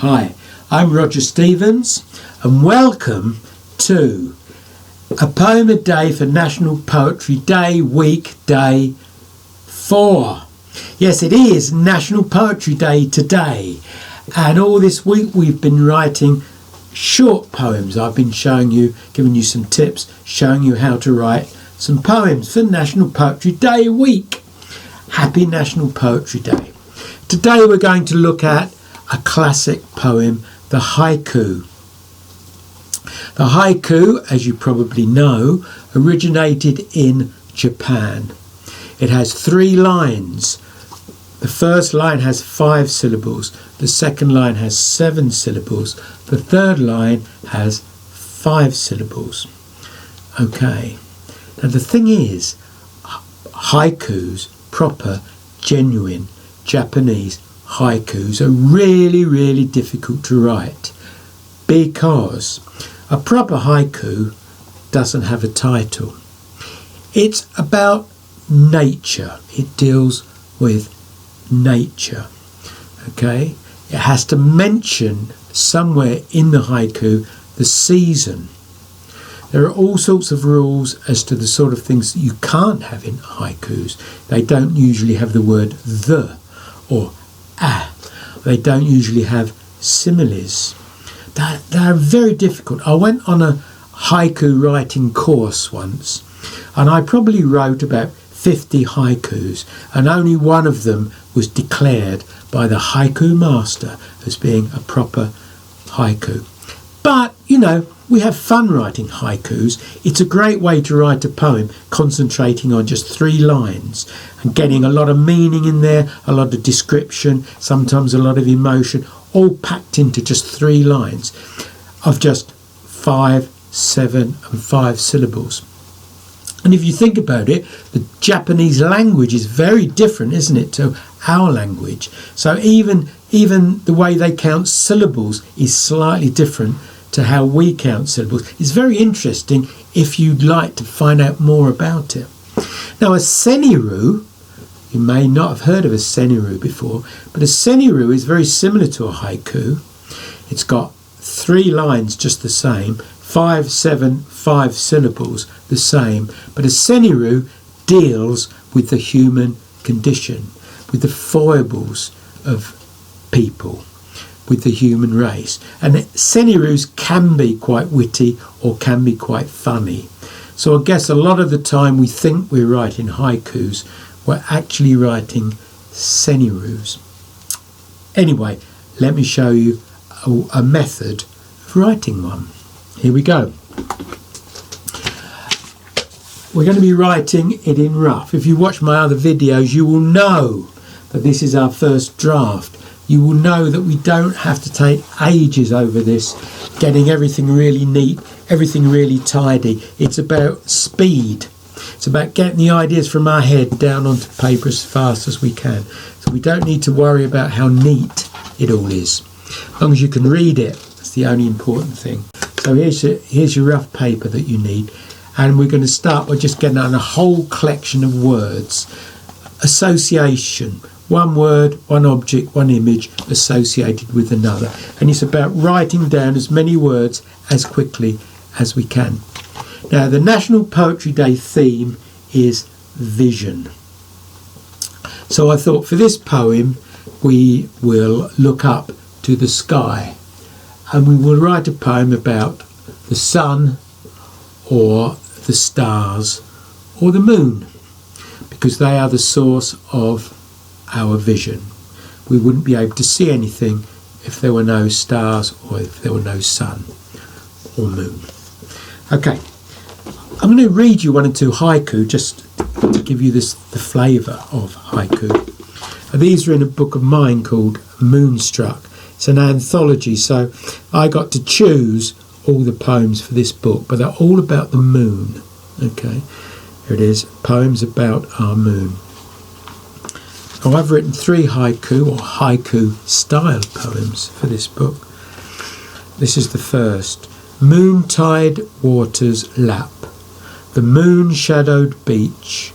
Hi, I'm Roger Stevens and welcome to A Poem a Day for National Poetry Day, week day 4. Yes, it is National Poetry Day today, and all this week we've been writing short poems. I've been giving you some tips, showing you how to write some poems for National Poetry Day week. Happy National Poetry Day. Today we're going to look at a classic poem, the haiku. The haiku, as you probably know, originated in Japan. It has 3 lines. The first line has 5 syllables. The second line has 7 syllables. The third line has 5 syllables. Okay. Now the thing is, haikus, proper, genuine Japanese haikus are really, really difficult to write because a proper haiku doesn't have a title. It's about nature. It deals with nature. Okay? It has to mention somewhere in the haiku the season. There are all sorts of rules as to the sort of things that you can't have in haikus. They don't usually have the word the or ah. They don't usually have similes. They're very difficult. I went on a haiku writing course once, and I probably wrote about 50 haikus, and only one of them was declared by the haiku master as being a proper haiku. But, you know, we have fun writing haikus. It's a great way to write a poem concentrating on just 3 lines and getting a lot of meaning in there, a lot of description, sometimes a lot of emotion, all packed into just 3 lines of just 5, 7 and 5 syllables. And if you think about it, the Japanese language is very different, isn't it, to our language? So even the way they count syllables is slightly different to how we count syllables. It's very interesting if you'd like to find out more about it. Now, a seniru, you may not have heard of a seniru before, but a seniru is very similar to a haiku. It's got 3 lines just the same, 5, 7, 5 syllables the same, but a seniru deals with the human condition, with the foibles of people, with the human race. And senirus can be quite witty or can be quite funny. So I guess a lot of the time we think we're writing haikus, we're actually writing senirus. Anyway, let me show you a method of writing one. Here we go. We're going to be writing it in rough. If you watch my other videos, you will know that this is our first draft. You will know that we don't have to take ages over this, getting everything really neat, everything really tidy. It's about speed. It's about getting the ideas from our head down onto paper as fast as we can. So we don't need to worry about how neat it all is. As long as you can read it, that's the only important thing. So here's your rough paper that you need. And we're going to start by just getting on a whole collection of words. Association. One word, one object, one image associated with another. And it's about writing down as many words as quickly as we can. Now, the National Poetry Day theme is vision. So I thought for this poem, we will look up to the sky. And we will write a poem about the sun or the stars or the moon, because they are the source of our vision. We wouldn't be able to see anything if there were no stars or if there were no sun or moon. Okay, I'm going to read you 1 or 2 haiku just to give you the flavour of haiku. And these are in a book of mine called Moonstruck. It's an anthology, so I got to choose all the poems for this book, but they're all about the moon. Okay, here it is, poems about our moon. Now, I've written 3 haiku or haiku style poems for this book. This is the first. Moontide waters lap, the moon-shadowed beach,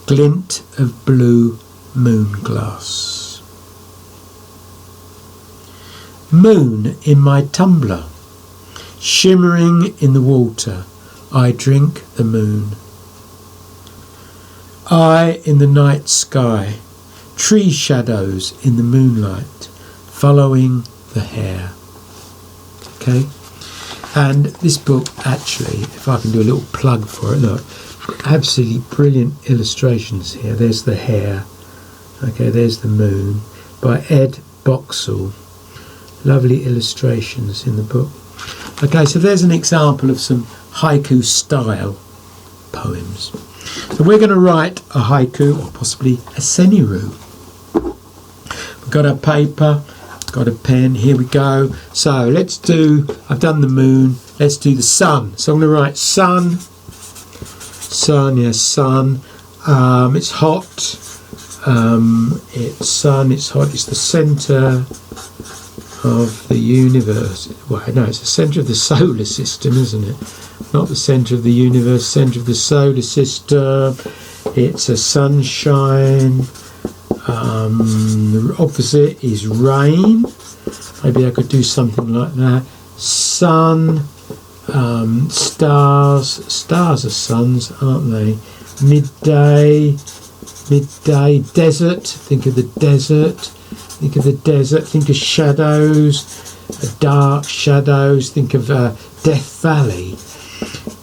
glint of blue moon glass. Moon in my tumbler, shimmering in the water, I drink the moon. I in the night sky, tree shadows in the moonlight, following the hare. Okay, and this book actually, if I can do a little plug for it, look, absolutely brilliant illustrations here. There's the hare, okay, there's the moon, by Ed Boxall. Lovely illustrations in the book. Okay, so there's an example of some haiku style poems. So we're going to write a haiku, or possibly a seniru. We've got our paper, got a pen, here we go. So let's do, I've done the moon, let's do the sun. So I'm going to write sun, yes, sun. It's hot, it's sun, it's hot, it's the centre of the universe. Well, no, it's the centre of the solar system, isn't it? Not the centre of the universe, centre of the solar system. It's a sunshine. The opposite is rain. Maybe I could do something like that. Sun, stars. Stars are suns, aren't they? Midday, desert. Think of the desert. Think of the desert. Think of shadows, dark shadows. Think of Death Valley.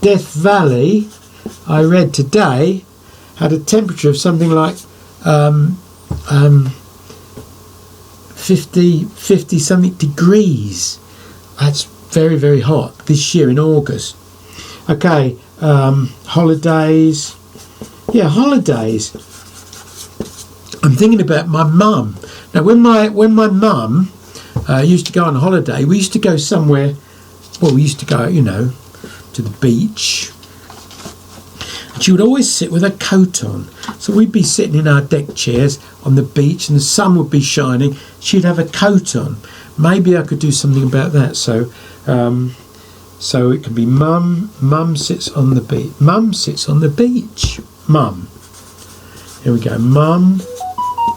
Death Valley, I read today, had a temperature of something like 50 something degrees. That's very, very hot this year in August. Okay, holidays. Yeah, holidays. I'm thinking about my mum. Now, when my mum used to go on holiday, we used to go somewhere. Well, we used to go, to the beach. And she would always sit with her coat on. So we'd be sitting in our deck chairs on the beach, and the sun would be shining. She'd have a coat on. Maybe I could do something about that. So it can be mum sits on the beach. Mum sits on the beach. Mum. Here we go. Mum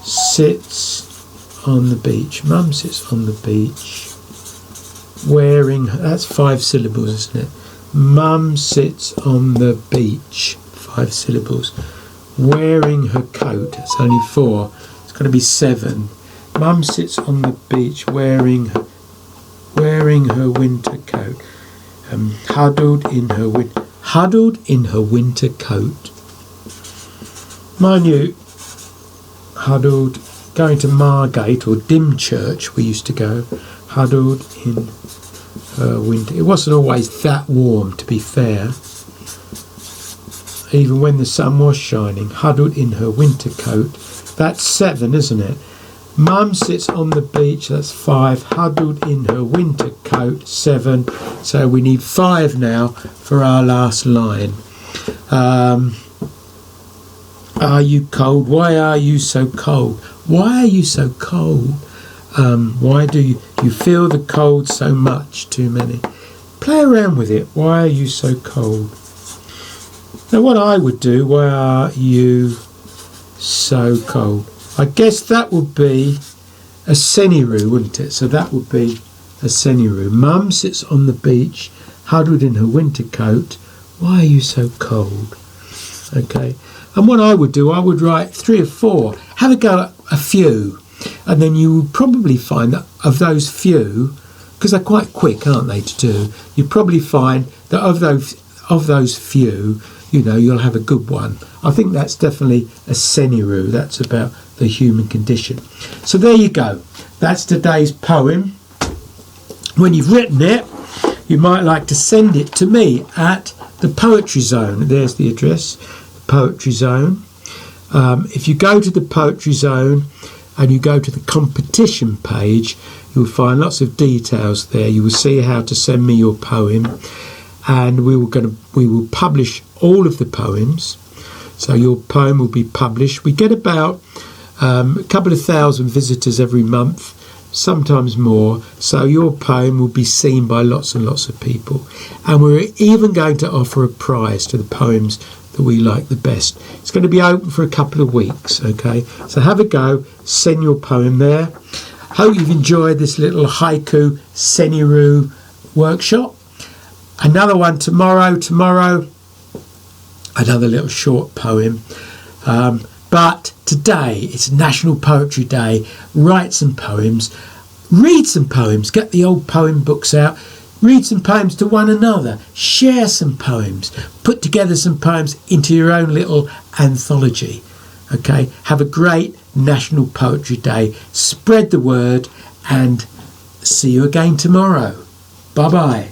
sits on the beach. Mum sits on the beach. Wearing, that's 5 syllables, isn't it? Mum sits on the beach. 5 syllables. Wearing her coat. It's only 4. It's got to be 7. Mum sits on the beach wearing her winter coat. Huddled in her winter coat. Mind you, huddled, going to Margate or Dymchurch, we used to go, huddled in her winter. It wasn't always that warm, to be fair, even when the sun was shining. Huddled in her winter coat. That's 7, isn't it? Mum sits on the beach, that's 5. Huddled in her winter coat, 7. So we need 5 now for our last line. Are you cold? Why are you so cold? Why are you so cold? Why do you feel the cold so much? Too many. Play around with it. Why are you so cold? Now what I would do, why are you so cold? I guess that would be a seniru, wouldn't it? So that would be a seniru. Mum sits on the beach, huddled in her winter coat. Why are you so cold? Okay. And what I would do, I would write 3 or 4. Have a go at a few. And then you would probably find that of those few, because they're quite quick, aren't they, to do, you probably find that of those few, you'll have a good one. I think that's definitely a seniru. That's about the human condition. So there you go. That's today's poem. When you've written it, you might like to send it to me at the Poetry Zone. There's the address, the Poetry Zone. If you go to the Poetry Zone and you go to the competition page, you'll find lots of details there. You will see how to send me your poem, and we will publish all of the poems. So your poem will be published. We get about a couple of thousand visitors every month, sometimes more. So your poem will be seen by lots and lots of people. And we're even going to offer a prize to the poems that we like the best. It's going to be open for a couple of weeks, okay? So have a go, send your poem there. Hope you've enjoyed this little haiku seniru workshop. Another one tomorrow, another little short poem. But today it's National Poetry Day. Write some poems, read some poems, get the old poem books out, read some poems to one another, share some poems, put together some poems into your own little anthology. Okay, have a great National Poetry Day. Spread the word and see you again tomorrow. Bye bye.